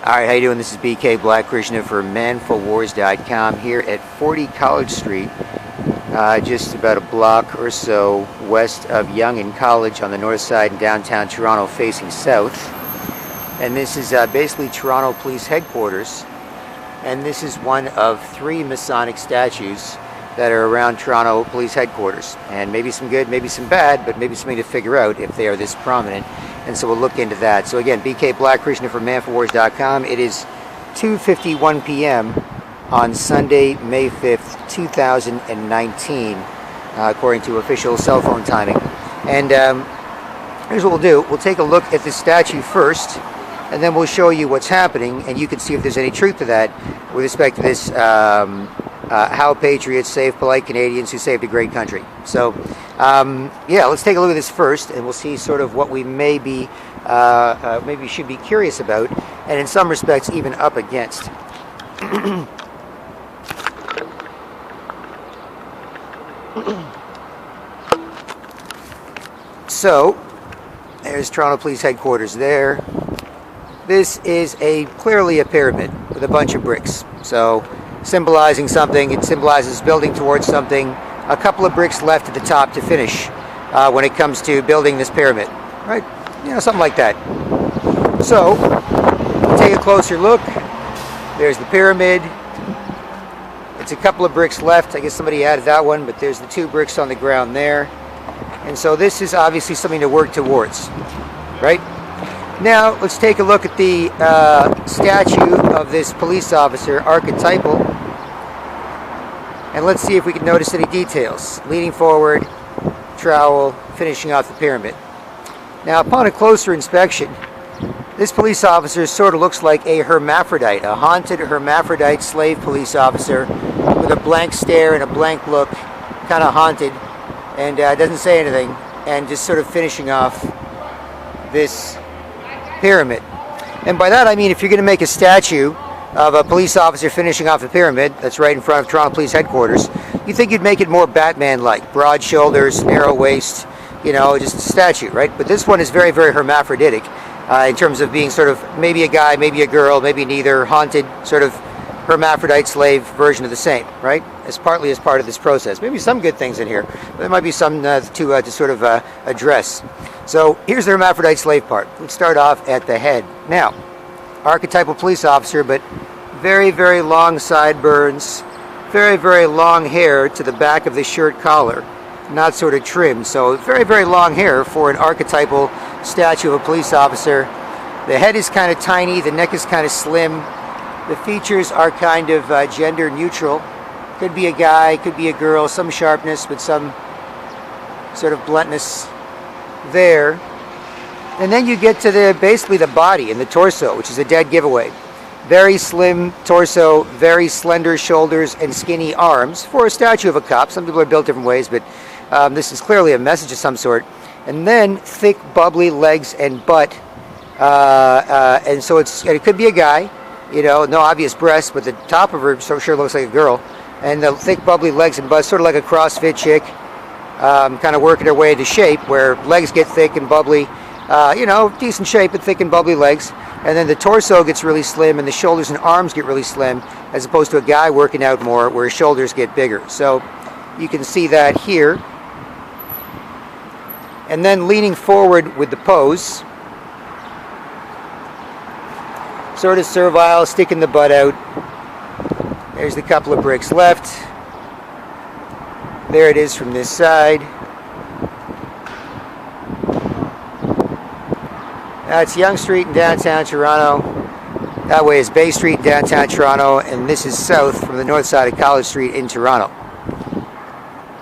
Alright, how you doing? This is BK Black Krishna for manfulwars.com here at 40 College Street, just about a block or so west of Yonge and College on the north side in downtown Toronto facing south. And this is basically Toronto Police Headquarters, and this is one of 3 Masonic statues that are around Toronto Police Headquarters. And maybe some good, maybe some bad, but maybe something to figure out if they are this prominent. And so we'll look into that. So again, BK Black Krishna from manfulwars.com. It is 2:51 p.m. on Sunday, May 5th, 2019, according to official cell phone timing. And here's what we'll do. We'll take a look at the statue first, and then we'll show you what's happening, and you can see if there's any truth to that with respect to this, how Patriots save polite Canadians who saved a great country. So, yeah, let's take a look at this first, and we'll see sort of what we maybe should be curious about, and in some respects even up against. So, there's Toronto Police Headquarters there. This is clearly a pyramid with a bunch of bricks. So, symbolizing something, it symbolizes building towards something. A couple of bricks left at the top to finish when it comes to building this pyramid, right? You know, something like that. So, take a closer look. There's the pyramid. It's a couple of bricks left. I guess somebody added that one, but there's the 2 bricks on the ground there. And so this is obviously something to work towards, right? Now, let's take a look at the statue of this police officer, archetypal, and let's see if we can notice any details. Leaning forward, trowel, finishing off the pyramid. Now, upon a closer inspection, this police officer sort of looks like a hermaphrodite, a haunted hermaphrodite slave police officer with a blank stare and a blank look, kind of haunted, and doesn't say anything, and just sort of finishing off this pyramid. And by that I mean, if you're going to make a statue of a police officer finishing off a pyramid that's right in front of Toronto Police Headquarters, you think you'd make it more Batman-like, broad shoulders, narrow waist, you know, just a statue, right? But this one is very, very hermaphroditic in terms of being sort of maybe a guy, maybe a girl, maybe neither, haunted, sort of hermaphrodite slave version of the same, right? Partly as part of this process. Maybe some good things in here, but there might be some to sort of address. So here's the hermaphrodite slave part. Let's start off at the head. Now, archetypal police officer, but very, very long sideburns, very, very long hair to the back of the shirt collar, not sort of trimmed. So very, very long hair for an archetypal statue of a police officer. The head is kind of tiny, the neck is kind of slim. The features are kind of gender neutral. Could be a guy, could be a girl, some sharpness with some sort of bluntness there. And then you get to basically the body and the torso, which is a dead giveaway. Very slim torso, very slender shoulders and skinny arms for a statue of a cop. Some people are built different ways, but this is clearly a message of some sort. And then thick, bubbly legs and butt. And so it could be a guy. You know, no obvious breasts, but the top of her sure looks like a girl. And the thick, bubbly legs and butt, sort of like a CrossFit chick, kind of working her way into shape, where legs get thick and bubbly. You know, decent shape, but thick and bubbly legs. And then the torso gets really slim, and the shoulders and arms get really slim, as opposed to a guy working out more, where his shoulders get bigger. So you can see that here. And then leaning forward with the pose. Sort of servile, sticking the butt out. There's the couple of bricks left. There it is from this side. That's Yonge Street in downtown Toronto. That way is Bay Street in downtown Toronto, and this is south from the north side of College Street in Toronto.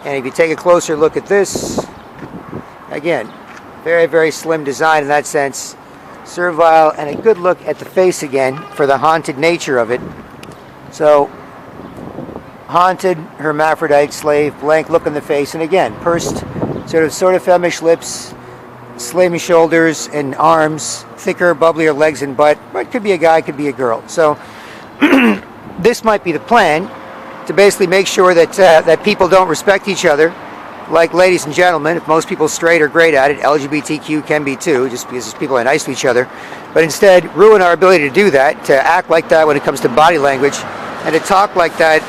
And if you take a closer look at this, again, very, very slim design in that sense. Servile, and a good look at the face again for the haunted nature of it. So, haunted hermaphrodite slave, blank look on the face, and again, pursed, sort of femmish lips, slim shoulders and arms, thicker, bubblier legs and butt. But could be a guy, could be a girl. So, this might be the plan to basically make sure that that people don't respect each other like, ladies and gentlemen, if most people straight are great at it, LGBTQ can be too, just because people are nice to each other. But instead, ruin our ability to do that, to act like that when it comes to body language, and to talk like that,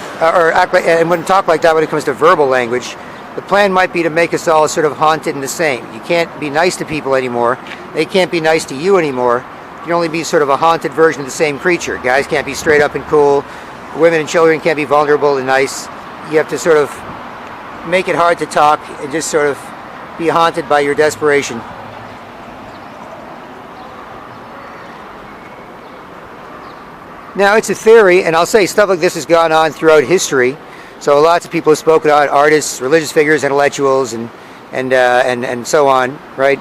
and when talk like that when it comes to verbal language. The plan might be to make us all sort of haunted and the same. You can't be nice to people anymore. They can't be nice to you anymore. You can only be sort of a haunted version of the same creature. Guys can't be straight up and cool. Women and children can't be vulnerable and nice. You have to sort of make it hard to talk and just sort of be haunted by your desperation. Now, it's a theory, and I'll say stuff like this has gone on throughout history. So lots of people have spoken out, artists, religious figures, intellectuals, and so on, right?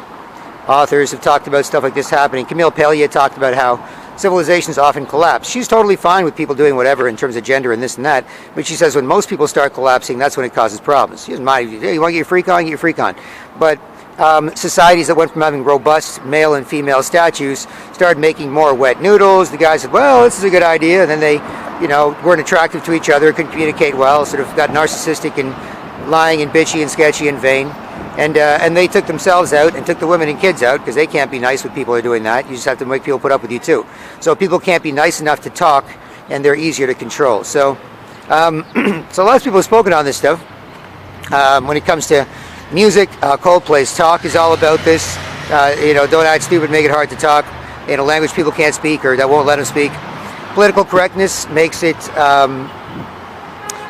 Authors have talked about stuff like this happening. Camille Paglia talked about how civilizations often collapse. She's totally fine with people doing whatever in terms of gender and this and that, but she says when most people start collapsing, that's when it causes problems. She doesn't mind, hey, you want to get your freak on, get your freak on. But societies that went from having robust male and female statues started making more wet noodles. The guys said, well, this is a good idea, and then they weren't attractive to each other, couldn't communicate well, sort of got narcissistic and lying and bitchy and sketchy and vain. And they took themselves out and took the women and kids out because they can't be nice with people who are doing that. You just have to make people put up with you too. So people can't be nice enough to talk, and they're easier to control. So, so lots of people have spoken on this stuff. When it comes to music, Coldplay's Talk is all about this. Don't act stupid, make it hard to talk in a language people can't speak or that won't let them speak. Political correctness makes it hard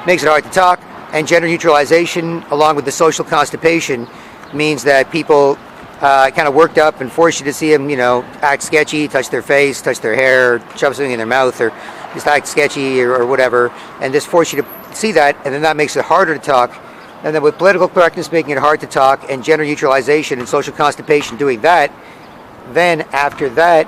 to talk, and gender neutralization, along with the social constipation, means that people kind of worked up and force you to see them, act sketchy, touch their face, touch their hair, shove something in their mouth, or just act sketchy or whatever, and just force you to see that, and then that makes it harder to talk. And then with political correctness making it hard to talk, and gender neutralization and social constipation doing that, then after that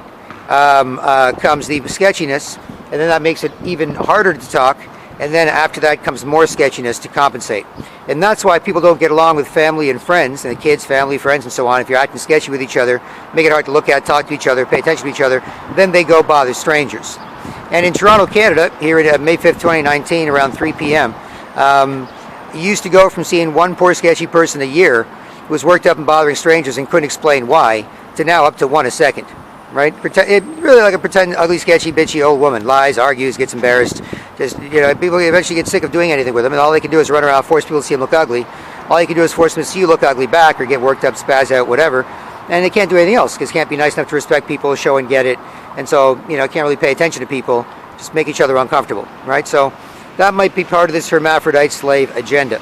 comes the sketchiness, and then that makes it even harder to talk, and then after that comes more sketchiness to compensate. And that's why people don't get along with family and friends, and the kids, family, friends, and so on. If you're acting sketchy with each other, make it hard to look at, talk to each other, pay attention to each other, then they go bother strangers. And in Toronto, Canada, here at May 5th, 2019, around 3 p.m., you used to go from seeing one poor sketchy person a year who was worked up and bothering strangers and couldn't explain why, to now up to one a second. Right? Really like a pretend, ugly, sketchy, bitchy old woman. Lies, argues, gets embarrassed. Just, people eventually get sick of doing anything with them, and all they can do is run around, force people to see them look ugly. All you can do is force them to see you look ugly back, or get worked up, spaz out, whatever. And they can't do anything else, because can't be nice enough to respect people, show and get it. And so, can't really pay attention to people, just make each other uncomfortable. Right? So, that might be part of this hermaphrodite slave agenda.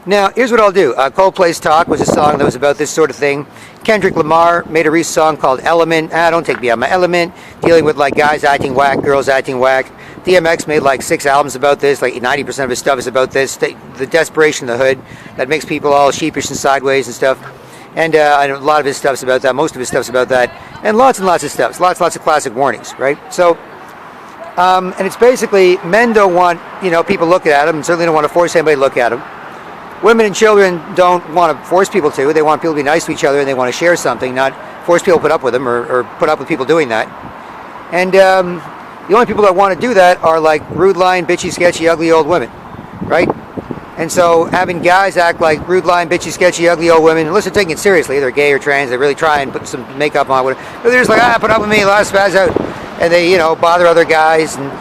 Now, here's what I'll do. Coldplay's Talk was a song that was about this sort of thing. Kendrick Lamar made a recent song called Element. Don't take me out of my element. Dealing with like guys acting whack, girls acting whack. DMX made like 6 albums about this. Like 90% of his stuff is about this. The desperation of the hood that makes people all sheepish and sideways and stuff. And a lot of his stuff's about that. Most of his stuff's about that. And lots of stuff. Lots of classic warnings, right? So, and it's basically men don't want, people looking at them, and certainly don't want to force anybody to look at them. Women and children don't want to force people to. They want people to be nice to each other, and they want to share something, not force people to put up with them or put up with people doing that. And the only people that want to do that are like rude, lying, bitchy, sketchy, ugly old women, right? And so having guys act like rude, lying, bitchy, sketchy, ugly old women, unless they're taking it seriously, they're gay or trans, they really try and put some makeup on, but they're just like, put up with me, let us spaz out. And they, bother other guys and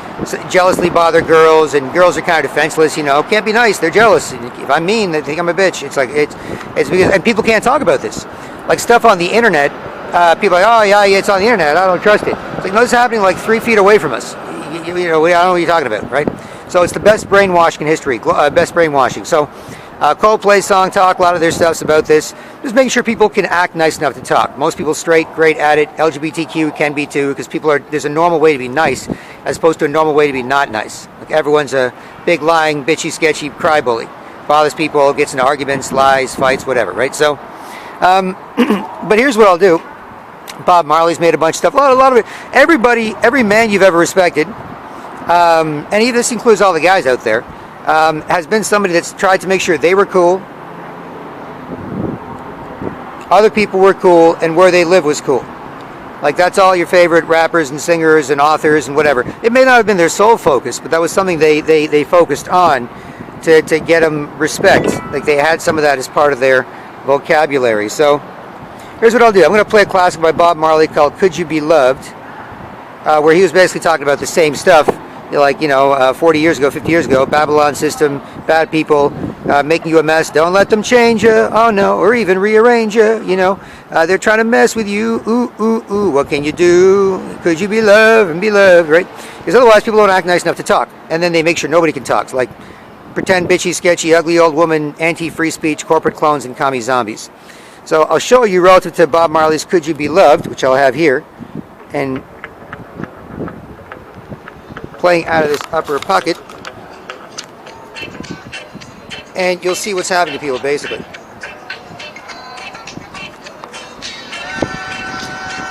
jealously bother girls, and girls are kind of defenseless, can't be nice, they're jealous. And if I'm mean, they think I'm a bitch. It's like, it's because, and people can't talk about this. Like stuff on the internet, people are like, oh yeah, it's on the internet, I don't trust it. It's like, no, it's happening like 3 feet away from us. I don't know what you're talking about, right? So it's the best brainwashing in history, best brainwashing. So Coldplay Song Talk, a lot of their stuff's about this. Just making sure people can act nice enough to talk. Most people straight, great at it. LGBTQ can be too, because there's a normal way to be nice as opposed to a normal way to be not nice. Like everyone's a big lying, bitchy, sketchy cry bully. Bothers people, gets into arguments, lies, fights, whatever, right? So, but here's what I'll do. Bob Marley's made a bunch of stuff. A lot of it. Every man you've ever respected, and even this includes all the guys out there, has been somebody that's tried to make sure they were cool, other people were cool, and where they live was cool. Like that's all your favorite rappers and singers and authors and whatever. It may not have been their sole focus, but that was something they focused on to get them respect. Like they had some of that as part of their vocabulary. So here's what I'll do. I'm going to play a classic by Bob Marley called Could You Be Loved, where he was basically talking about the same stuff, like, 40 years ago, 50 years ago, Babylon system, bad people, making you a mess, don't let them change you, oh no, or even rearrange you, they're trying to mess with you, ooh, what can you do, could you be loved and be loved, right? Because otherwise people don't act nice enough to talk, and then they make sure nobody can talk, so like pretend, bitchy, sketchy, ugly old woman, anti-free speech, corporate clones, and commie zombies. So I'll show you relative to Bob Marley's Could You Be Loved, which I'll have here, and playing out of this upper pocket, and you'll see what's happening to people basically.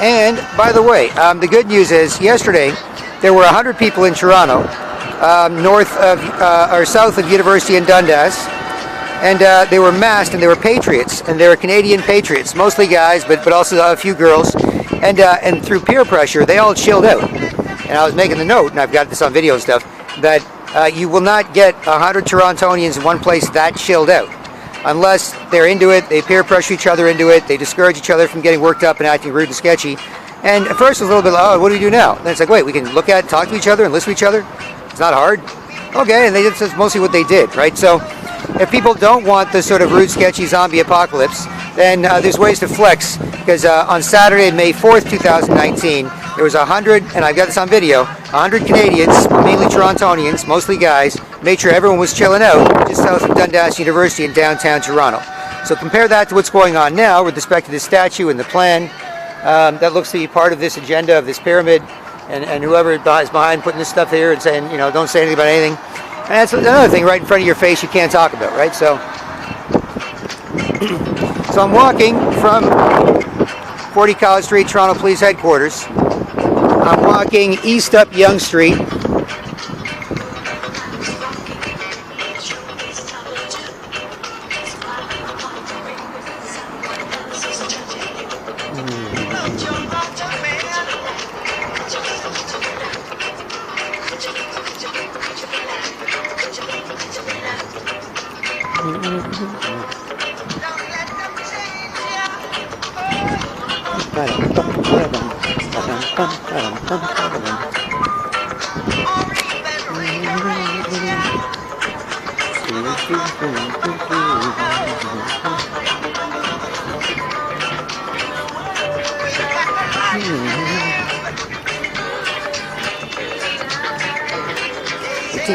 And by the way, the good news is yesterday there were 100 people in Toronto, north of or south of University in Dundas, and they were masked and they were patriots, and they were Canadian patriots, mostly guys, but also a few girls, and through peer pressure they all chilled out. And I was making the note, and I've got this on video and stuff, that you will not get 100 Torontonians in one place that chilled out. Unless they're into it, they peer pressure each other into it, they discourage each other from getting worked up and acting rude and sketchy. And at first it was a little bit like, oh, what do we do now? Then it's like, wait, we can look at, talk to each other and listen to each other? It's not hard. Okay, and that's mostly what they did, right? So if people don't want the sort of rude, sketchy zombie apocalypse, then there's ways to flex. Because on Saturday, May 4th, 2019, there was 100, and I've got this on video, 100 Canadians, mainly Torontonians, mostly guys, made sure everyone was chilling out just south of Dundas University in downtown Toronto. So compare that to what's going on now with respect to this statue and the plan. That looks to be part of this agenda of this pyramid, and whoever is behind putting this stuff here and saying, don't say anything about anything. And that's another thing right in front of your face you can't talk about, right? So I'm walking from 40 College Street, Toronto Police Headquarters. I'm walking east up Yonge Street.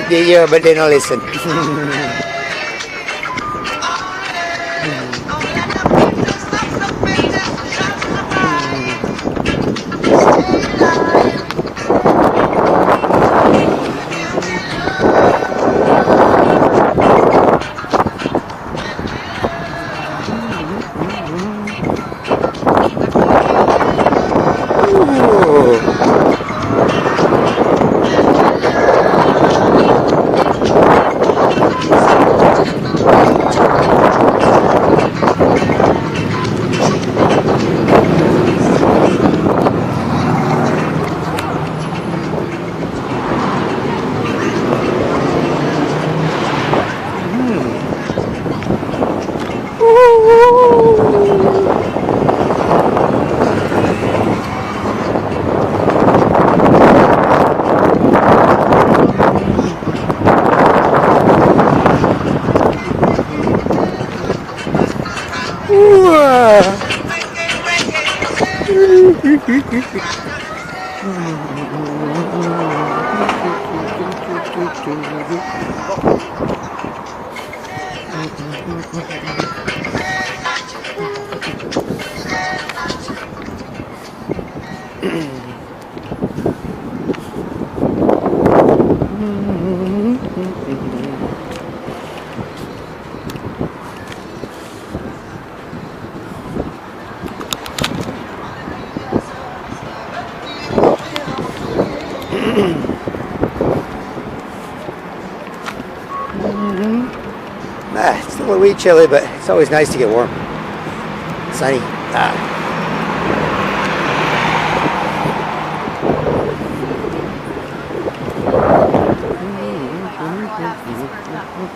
They hear, but they don't listen. It's a little wee chilly, but it's always nice to get warm. Sunny. Ooh.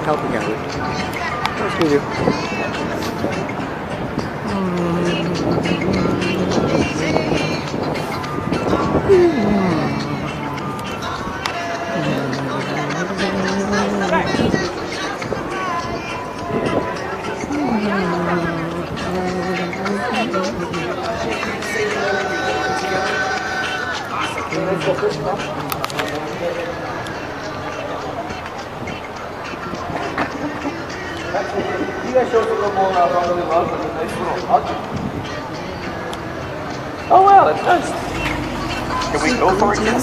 Helping out with. Let's do it. Oh wow, that's nice. Can we go for it, yes?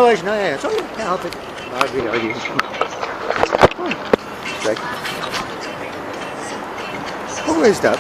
coalition. Oh, yeah, sorry, can't help it. Argue. Strike. Oh, stop.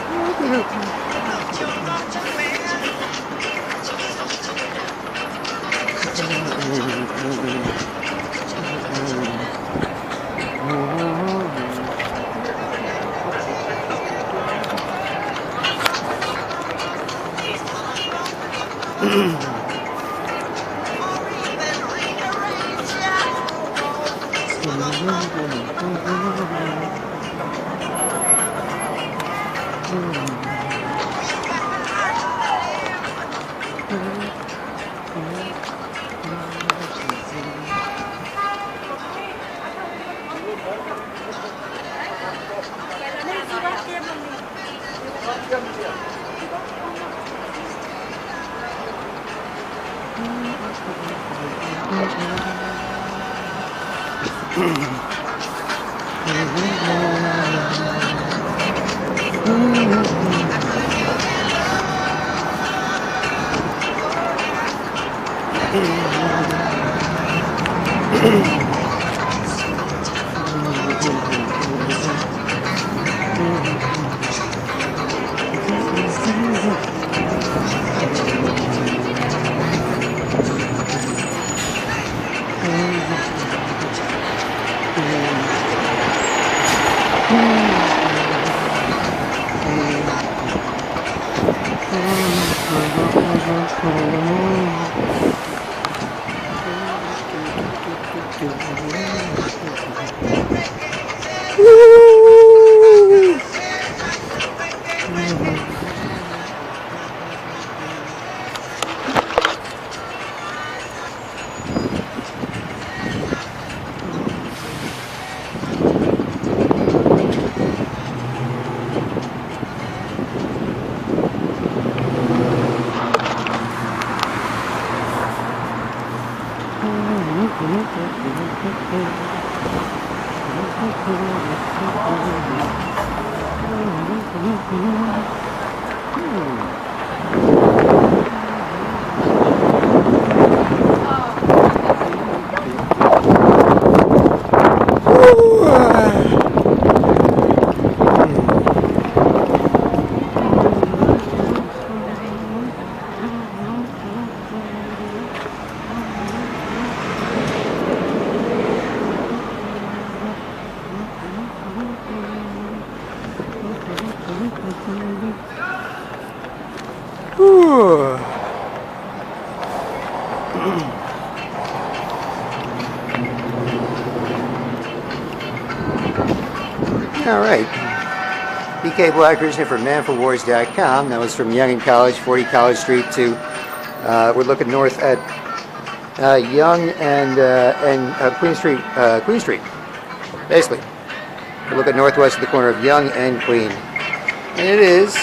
All right. BK Black originated from manforwars.com. That was from Young and College, 40 College Street to, we're looking north at Young and Queen Street, basically. We're looking northwest at the corner of Young and Queen. And it is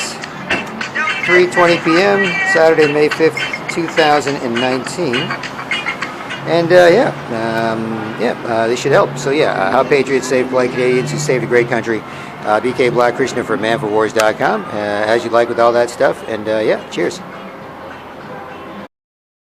3:20 p.m., Saturday, May 5th, 2019. And they should help. So yeah, how Patriots save polite Canadians who saved a great country. BK Black Krishna for manforwars.com. As you like with all that stuff. And cheers.